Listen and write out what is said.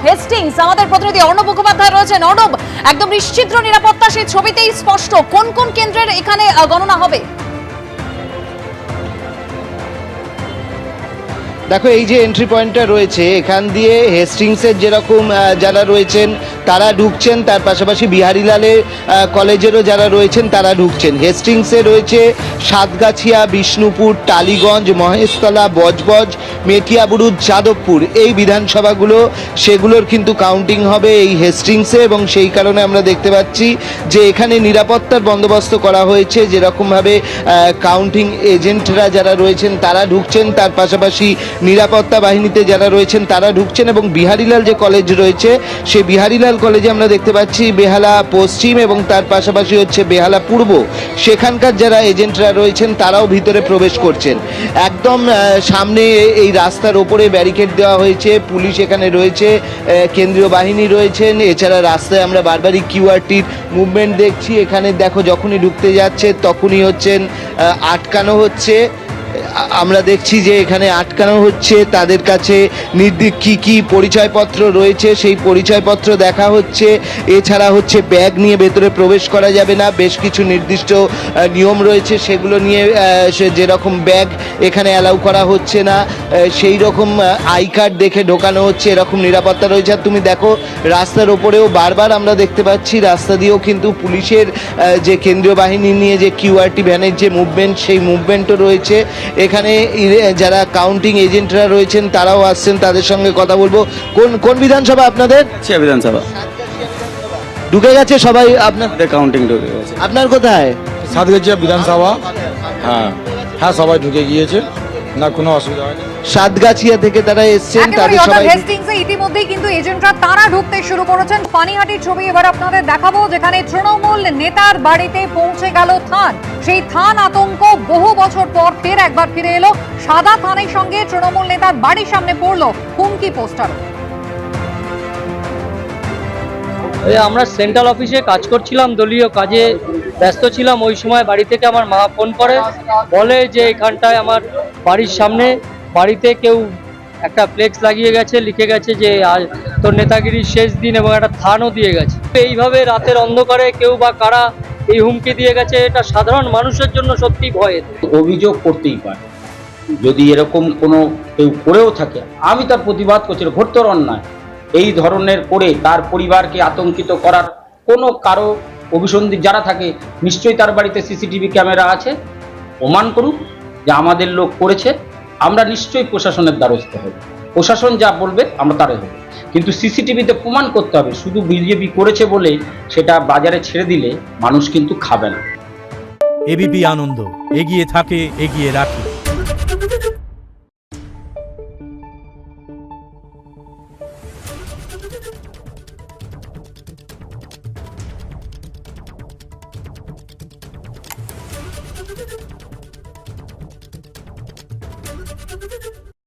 Hastings. আমাদের প্রতিনিধি অর্ণব মুখোপাধ্যায় রয়েছেন। অর্ণব, একদম নিশ্চিদ্র নিরাপত্তা সেই ছবিতেই স্পষ্ট। কোন কোন কেন্দ্রের এখানে গণনা হবে? দেখো, এই যে এন্ট্রি পয়েন্টটা রয়েছে, এখান দিয়ে হেস্টিংসের যেরকম যারা রয়েছেন তারা ঢুকছেন, তার পাশাপাশি বিহারীলালের কলেজেরও যারা রয়েছেন তারা ঢুকছেন। হেস্টিংসে রয়েছে সাতগাছিয়া, বিষ্ণুপুর, টালিগঞ্জ, মহেশতলা, বজবজ, মেটিয়াবুরুজ, যাদবপুর, এই বিধানসভাগুলো, সেগুলোর কিন্তু কাউন্টিং হবে এই হেস্টিংসে। এবং সেই কারণে আমরা দেখতে পাচ্ছি যে এখানে নিরাপত্তার বন্দোবস্ত করা হয়েছে। যেরকমভাবে কাউন্টিং এজেন্টরা যারা রয়েছেন তারা ঢুকছেন, তার পাশাপাশি নিরাপত্তা বাহিনীতে যারা রয়েছেন তারা ঢুকছেন। এবং বিহারীলাল যে কলেজ রয়েছে, সেই বিহারীলাল কলেজে আমরা দেখতে পাচ্ছি বেহালা পশ্চিম এবং তার পাশাপাশি হচ্ছে বেহালা পূর্ব, সেখানকার যারা এজেন্টরা রয়েছেন তারাও ভিতরে প্রবেশ করছেন। একদম সামনে এই রাস্তার ওপরে ব্যারিকেড দেওয়া হয়েছে, পুলিশ এখানে রয়েছে, কেন্দ্রীয় বাহিনী রয়েছেন। এছাড়া রাস্তায় আমরা বারবারই কিউআরটির মুভমেন্ট দেখছি। এখানে দেখো, যখনই ঢুকতে যাচ্ছে তখনই হচ্ছেন আটকানো হচ্ছে। আমরা দেখছি যে এখানে আটকানো হচ্ছে, তাদের কাছে কি কি পরিচয়পত্র রয়েছে সেই পরিচয়পত্র দেখা হচ্ছে। এছাড়া হচ্ছে ব্যাগ নিয়ে ভেতরে প্রবেশ করা যাবে না, বেশ কিছু নির্দিষ্ট নিয়ম রয়েছে, সেগুলো নিয়ে যেরকম ব্যাগ এখানে অ্যালাউ করা হচ্ছে না, সেই রকম আই কার্ড দেখে ঢোকানো হচ্ছে, এরকম নিরাপত্তা রয়েছে। আর তুমি দেখো, রাস্তার ওপরেও বারবার আমরা দেখতে পাচ্ছি, রাস্তা দিয়েও কিন্তু পুলিশের যে কেন্দ্রীয় বাহিনী নিয়ে যে কিউআরটি ভ্যানের যে মুভমেন্ট, সেই মুভমেন্টও রয়েছে। এখানে যারা কাউন্টিং এজেন্টরা রয়েছেন তারাও আসছেন, তাদের সঙ্গে কথা বলবো। কোন কোন বিধানসভা আপনাদের? বিধানসভা ঢুকে গেছে সবাই? আপনার কাউন্টিং ঢুকে গেছে। আপনার কোথায়? সাতগাছিয়া বিধানসভা। হ্যাঁ, সবাই ঢুকে গিয়েছে, না কোনো অসুবিধা হয়নি। সাতগাছিয়া থেকে তারা এসছেন, তাদের সবাই হেস্টিংসে ইতিমধ্যেই কিন্তু এজেন্টরা তারা ঢুকতে শুরু করেছেন। পানিহাটির ছবি এবার আপনাদের দেখাবো, যেখানে তৃণমূল নেতার বাড়িতে পৌঁছে গেল থান। সেই থান আতঙ্ক বহু বছর পর ফের একবার ফিরে এলো। সাদা থানের সঙ্গে তৃণমূল নেতার বাড়ির সামনে পড়লো হুমকি পোস্টার। আমরা সেন্ট্রাল অফিসে কাজ করছিলাম, দলীয় কাজে ব্যস্ত ছিলাম। ওই সময় বাড়ি থেকে আমার মা ফোন করে, বলে যে এখানটায় আমার বাড়ির সামনে বাড়িতে কেউ একটা ফ্লেক্স লাগিয়ে গেছে, লিখে গেছে যে আজ তোর নেতাগিরির শেষ দিন, এবং একটা থানও দিয়ে গেছে। এইভাবে রাতের অন্ধকারে কেউ বা কারা এই হুমকি দিয়ে গেছে, এটা সাধারণ মানুষের জন্য সত্যি ভয়ের। অভিযোগ করতেই পারে, যদি এরকম কোনো কেউ করেও থাকে, আমি তার প্রতিবাদ করছি। ঘোরতর অন্যায় এই ধরনের করে তার পরিবারকে আতঙ্কিত করার কোনো কারো অভিসন্ধি যারা থাকে, নিশ্চয়ই তার বাড়িতে সিসিটিভি ক্যামেরা আছে, প্রমাণ করুক যে আমাদের লোক করেছে। আমরা নিশ্চয়ই প্রশাসনের দ্বারস্থ হব, প্রশাসন যা বলবে আমরা তারে হব, কিন্তু সিসিটিভিতে প্রমাণ করতে হবে। শুধু বিজেপি করেছে বলে সেটা বাজারে ছেড়ে দিলে মানুষ কিন্তু খাবে না। এবিপি আনন্দ, এগিয়ে থাকে, এগিয়ে রাখে।